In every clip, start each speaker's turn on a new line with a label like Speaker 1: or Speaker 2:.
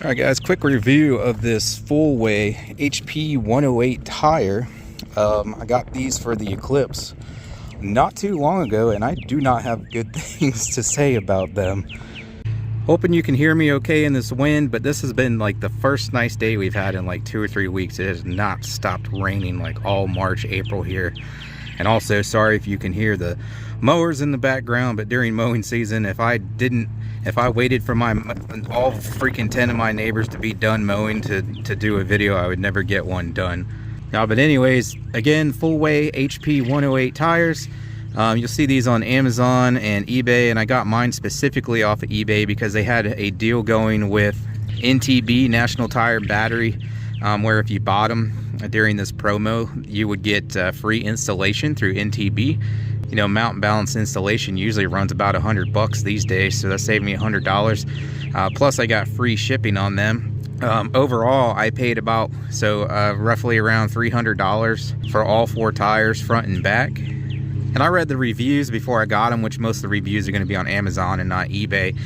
Speaker 1: Alright guys, quick review of this Fullway HP-108 tire. I got these for the Eclipse not too long ago, and I do not have good things to say about them. Hoping you can hear me okay in this wind, but this has been like the first nice day we've had in like 2 or 3 weeks. It has not stopped raining like all March, April here. And also, sorry if you can hear the mowers in the background, but during mowing season, if I waited for all freaking 10 of my neighbors to be done mowing to do a video, I would never get one done. But anyways, again, Fullway HP-108 tires. You'll see these on Amazon and eBay, and I got mine specifically off of eBay because they had a deal going with NTB, National Tire Battery, where if you bought them during this promo, you would get free installation through NTB. You know, mount and balance installation usually runs about $100 these days, so that saved me $100. Plus, I got free shipping on them. Overall, I paid about roughly around $300 for all 4 tires, front and back. And I read the reviews before I got them, which most of the reviews are going to be on Amazon and not eBay.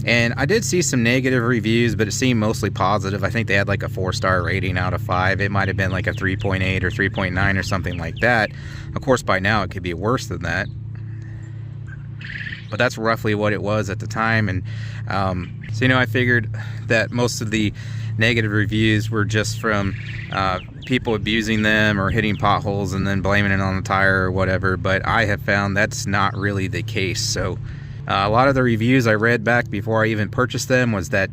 Speaker 1: And I did see some negative reviews, but it seemed mostly positive. I think they had like a 4-star rating out of 5. It might have been like a 3.8 or 3.9 or something like that. Of course, by now it could be worse than that. But that's roughly what it was at the time. And so, you know, I figured that most of the negative reviews were just from people abusing them or hitting potholes and then blaming it on the tire or whatever. But I have found that's not really the case. So a lot of the reviews I read back before I even purchased them was that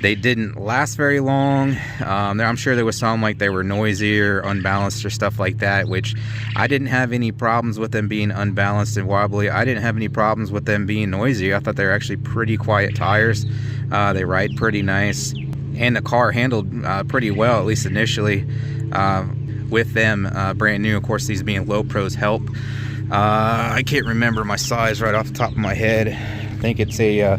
Speaker 1: they didn't last very long. I'm sure there was some like they were noisy or unbalanced or stuff like that, which I didn't have any problems with them being unbalanced and wobbly. I didn't have any problems with them being noisy. I thought they were actually pretty quiet tires. They ride pretty nice, and the car handled pretty well, at least initially, with them brand new. Of course, these being low pros help. I can't remember my size right off the top of my head. I think it's a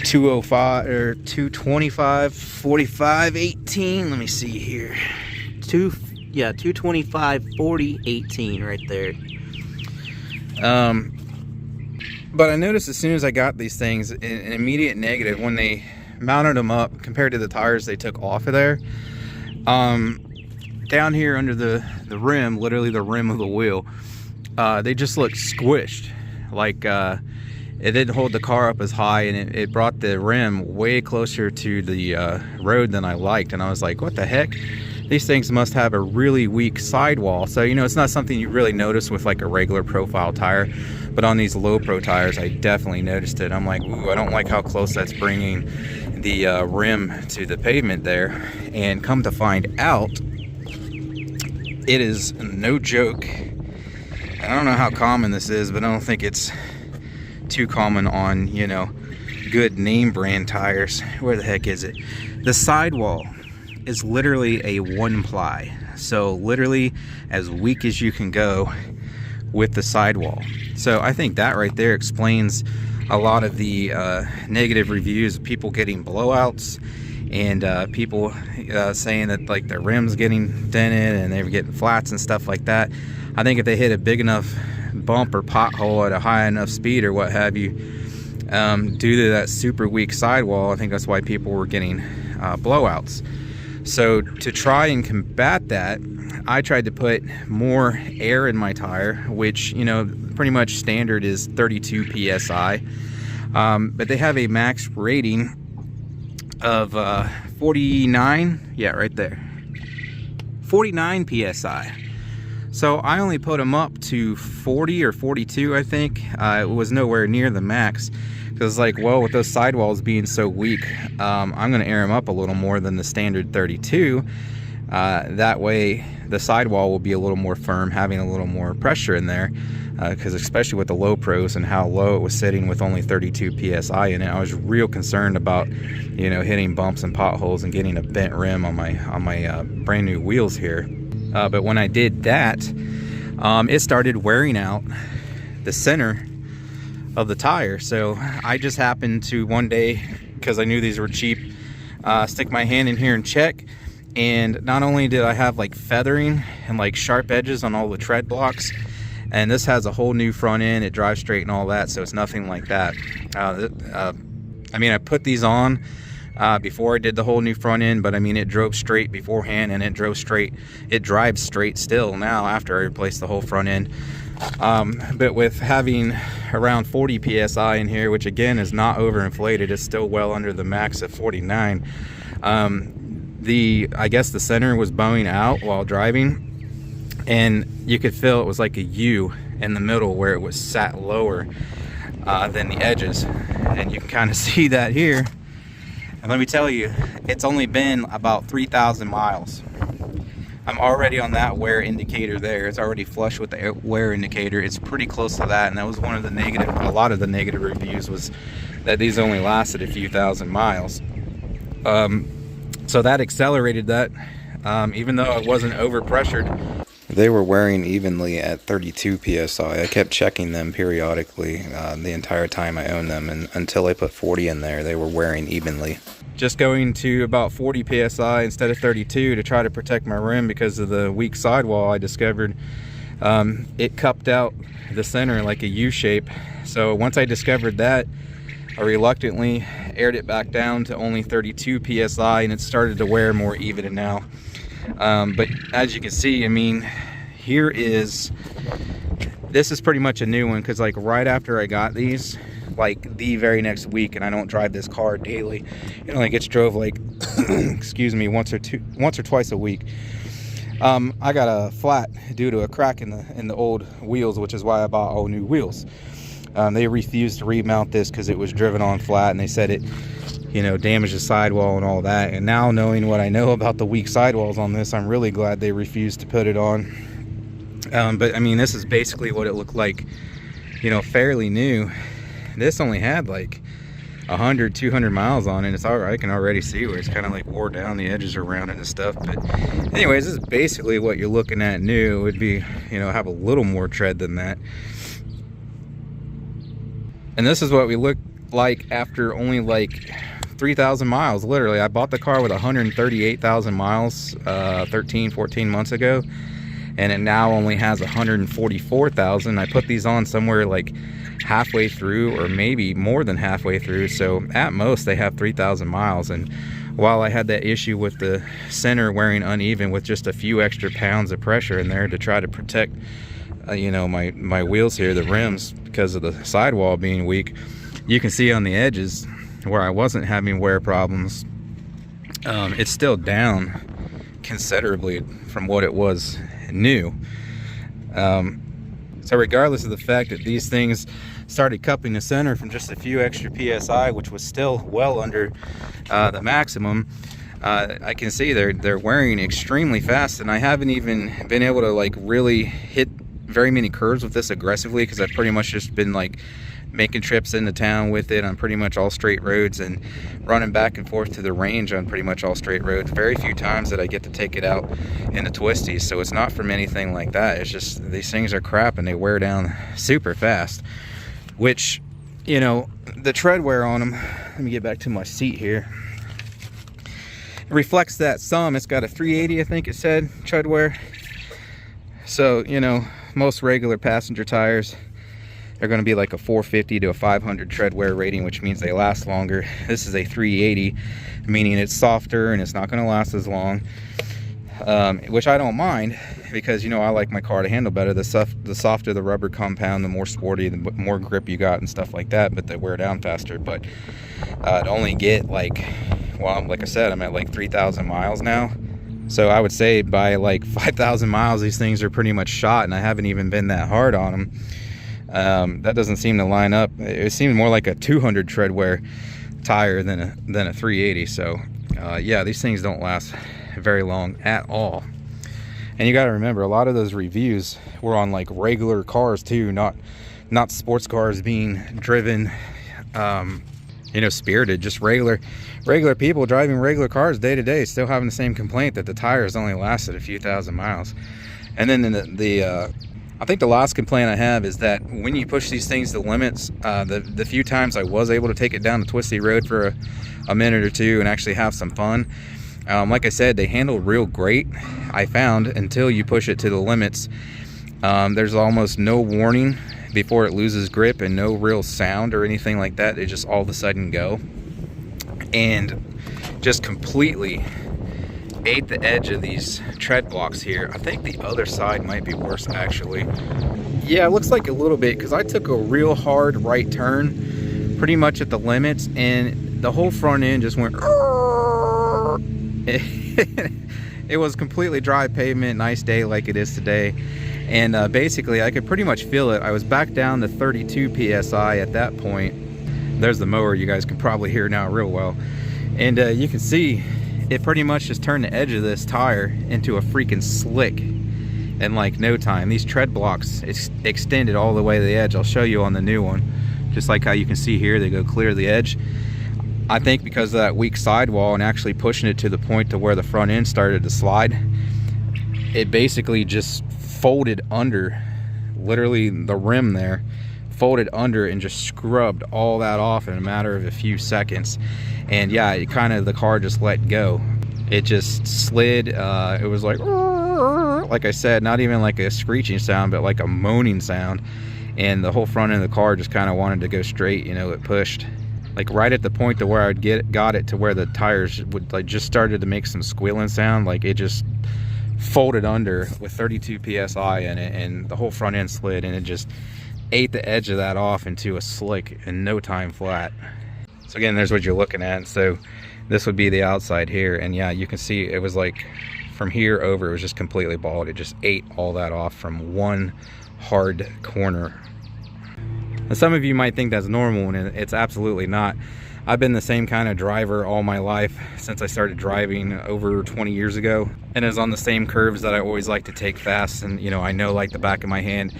Speaker 1: 205 or 225 45 18. Let me see here. 225 40 18 right there. But I noticed as soon as I got these things, an immediate negative when they mounted them up compared to the tires they took off of there. Down here under the rim, literally the rim of the wheel, they just looked squished. Like it didn't hold the car up as high, and it brought the rim way closer to the road than I liked. And I was like, what the heck? These things must have a really weak sidewall. So, you know, it's not something you really notice with like a regular profile tire, but on these low pro tires, I definitely noticed it. I'm like, ooh, I don't like how close that's bringing the rim to the pavement there. And come to find out, it is no joke. I don't know how common this is, but I don't think it's too common on, you know, good name brand tires. Where the heck is it? The sidewall is literally a 1-ply, so literally as weak as you can go with the sidewall. So I think that right there explains a lot of the negative reviews, people getting blowouts, and people saying that like their rims getting dented and they were getting flats and stuff like that. I think if they hit a big enough bump or pothole at a high enough speed or what have you, due to that super weak sidewall, I think that's why people were getting blowouts. So to try and combat that, I tried to put more air in my tire, which, you know, pretty much standard is 32 psi, but they have a max rating of 49, yeah, right there, 49 psi. So I only put them up to 40 or 42, I think. It was nowhere near the max. Because, like, well, with those sidewalls being so weak, I'm going to air them up a little more than the standard 32. That way, the sidewall will be a little more firm, having a little more pressure in there. Because especially with the low pros and how low it was sitting with only 32 psi in it, I was real concerned about, you know, hitting bumps and potholes and getting a bent rim on my brand new wheels here. But when I did that, it started wearing out the center of the tire. So I just happened to one day, because I knew these were cheap, stick my hand in here and check. And not only did I have like feathering and like sharp edges on all the tread blocks, and this has a whole new front end, it drives straight and all that, so it's nothing like that. I mean, I put these on before I did the whole new front end, but I mean, it drove straight beforehand, and it drives straight still now after I replaced the whole front end. But with having around 40 psi in here, which again is not overinflated, it's still well under the max of 49. I guess the center was bowing out while driving, and you could feel it was like a U in the middle where it was sat lower than the edges, and you can kind of see that here. And let me tell you, it's only been about 3,000 miles. I'm already on that wear indicator there. It's already flush with the wear indicator. It's pretty close to that, and that was one of the a lot of the negative reviews was that these only lasted a few thousand miles. So that accelerated that, even though it wasn't overpressured. They were wearing evenly at 32 psi. I kept checking them periodically the entire time I owned them, and until I put 40 in there, they were wearing evenly. Just going to about 40 psi instead of 32 to try to protect my rim because of the weak sidewall I discovered. It cupped out the center like a U shape. So once I discovered that, I reluctantly aired it back down to only 32 psi, and it started to wear more even now. But as you can see, I mean, this is pretty much a new one, because like right after I got these, like the very next week, and I don't drive this car daily, it only gets drove like excuse me, once or twice a week. I got a flat due to a crack in the old wheels, which is why I bought all new wheels. They refused to remount this because it was driven on flat, and they said it, you know, damaged the sidewall and all that. And now, knowing what I know about the weak sidewalls on this, I'm really glad they refused to put it on. But I mean, this is basically what it looked like, you know, fairly new. This only had like 100, 200 miles on it. It's all right. I can already see where it's kind of like wore down, the edges are rounded and stuff. But anyways, this is basically what you're looking at new. It would be, you know, have a little more tread than that. And this is what we look like after only like 3,000 miles. Literally, I bought the car with 138,000 miles 13, 14 months ago, and it now only has 144,000. I put these on somewhere like halfway through, or maybe more than halfway through, so at most they have 3,000 miles. And while I had that issue with the center wearing uneven with just a few extra pounds of pressure in there to try to protect you know, my wheels here, the rims, because of the sidewall being weak, you can see on the edges where I wasn't having wear problems, it's still down considerably from what it was new. So regardless of the fact that these things started cupping the center from just a few extra psi, which was still well under the maximum, I can see they're wearing extremely fast, and I haven't even been able to like really hit very many curves with this aggressively, because I've pretty much just been like making trips into town with it on pretty much all straight roads, and running back and forth to the range on pretty much all straight roads. Very few times that I get to take it out in the twisties, so it's not from anything like that. It's just these things are crap and they wear down super fast, which, you know, the tread wear on them, let me get back to my seat here, it reflects that some. It's got a 380, I think it said, tread wear. So, you know, most regular passenger tires are going to be like a 450 to a 500 tread wear rating, which means they last longer. This is a 380, meaning it's softer and it's not going to last as long, which I don't mind, because, you know, I like my car to handle better. The softer the rubber compound, the more sporty, the more grip you got and stuff like that, but they wear down faster. But to only get like, well, like I said, I'm at like 3,000 miles now. So I would say by like 5,000 miles, these things are pretty much shot, and I haven't even been that hard on them. That doesn't seem to line up. It seemed more like a 200 tread wear tire than a 380. So yeah, these things don't last very long at all. And you got to remember, a lot of those reviews were on like regular cars too, not sports cars being driven you know, spirited. Just regular people driving regular cars day to day, still having the same complaint that the tires only lasted a few thousand miles. And then I think the last complaint I have is that when you push these things to limits, the few times I was able to take it down the twisty road for a minute or two and actually have some fun, like I said, they handle real great, I found, until you push it to the limits. There's almost no warning before it loses grip, and no real sound or anything like that. They just all of a sudden go. and just completely ate the edge of these tread blocks here. I think the other side might be worse actually. Yeah, it looks like a little bit, because I took a real hard right turn pretty much at the limits, and the whole front end just went it was completely dry pavement, nice day like it is today. And basically I could pretty much feel it. I was back down to 32 psi at that point. There's the mower, you guys can probably hear now real well. And you can see it pretty much just turned the edge of this tire into a freaking slick in like no time. These tread blocks extended all the way to the edge. I'll show you on the new one. Just like how you can see here, they go clear to the edge. I think because of that weak sidewall and actually pushing it to the point to where the front end started to slide, it basically just folded under, literally the rim there, folded under and just scrubbed all that off in a matter of a few seconds. And yeah, it kind of, the car just let go. It just slid. It was like I said, not even like a screeching sound, but like a moaning sound. And the whole front end of the car just kind of wanted to go straight, you know, it pushed. Like right at the point to where I'd got it to where the tires would like just started to make some squealing sound, like it just folded under with 32 psi in it, and the whole front end slid, and it just ate the edge of that off into a slick in no time flat. So again, there's what you're looking at. So this would be the outside here, and yeah, you can see it was like from here over, it was just completely bald. It just ate all that off from one hard corner. And some of you might think that's normal, and it's absolutely not. I've been the same kind of driver all my life since I started driving over 20 years ago, and it's on the same curves that I always like to take fast, and you know, I know like the back of my hand,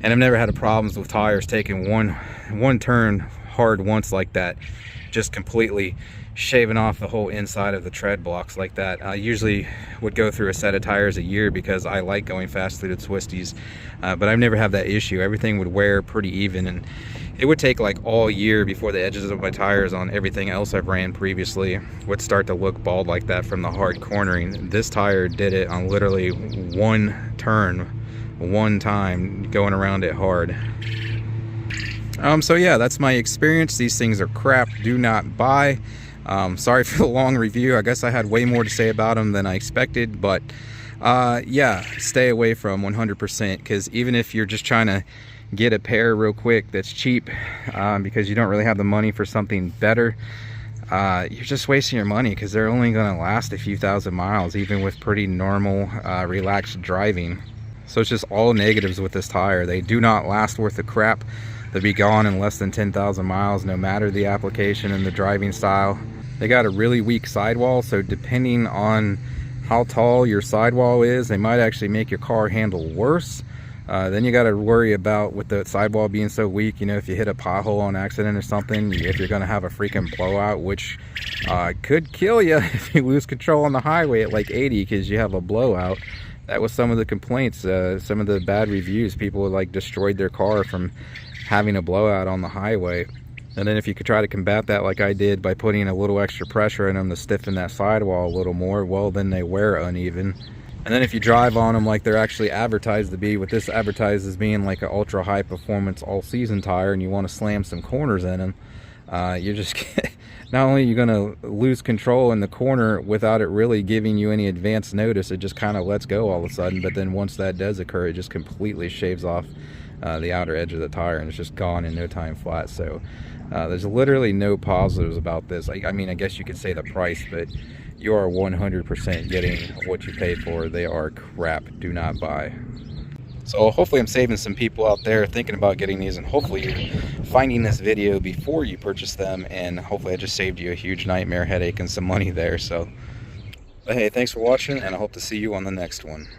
Speaker 1: and I've never had problems with tires taking one turn hard once like that, just completely shaving off the whole inside of the tread blocks like that. I usually would go through a set of tires a year because I like going fast through the twisties, but I've never had that issue. Everything would wear pretty even, and it would take like all year before the edges of my tires on everything else I've ran previously would start to look bald like that from the hard cornering. This tire did it on literally one turn, one time, going around it hard. So yeah, that's my experience. These things are crap, do not buy. Sorry for the long review. I guess I had way more to say about them than I expected, but yeah, stay away from 100%, because even if you're just trying to get a pair real quick that's cheap, because you don't really have the money for something better, you're just wasting your money, because they're only going to last a few thousand miles, even with pretty normal, relaxed driving. So it's just all negatives with this tire. They do not last worth a crap. They'll be gone in less than 10,000 miles, no matter the application and the driving style. They got a really weak sidewall, so depending on how tall your sidewall is, they might actually make your car handle worse. Then you got to worry about, with the sidewall being so weak, you know, if you hit a pothole on accident or something, if you're going to have a freaking blowout, which could kill you if you lose control on the highway at like 80 because you have a blowout. That was some of the complaints, some of the bad reviews. People like destroyed their car from having a blowout on the highway. And then if you could try to combat that like I did by putting a little extra pressure in them to stiffen that sidewall a little more, well, then they wear uneven. And then if you drive on them like they're actually advertised to be, with this advertised as being like an ultra high performance all season tire, and you want to slam some corners in them, you're just not only are you going to lose control in the corner without it really giving you any advance notice, it just kind of lets go all of a sudden. But then once that does occur, it just completely shaves off the outer edge of the tire, and it's just gone in no time flat. So there's literally no positives about this. I mean, I guess you could say the price, but you are 100% getting what you paid for. They are crap. Do not buy. So hopefully I'm saving some people out there thinking about getting these, and hopefully you're finding this video before you purchase them, and hopefully I just saved you a huge nightmare headache and some money there. So, but hey, thanks for watching, and I hope to see you on the next one.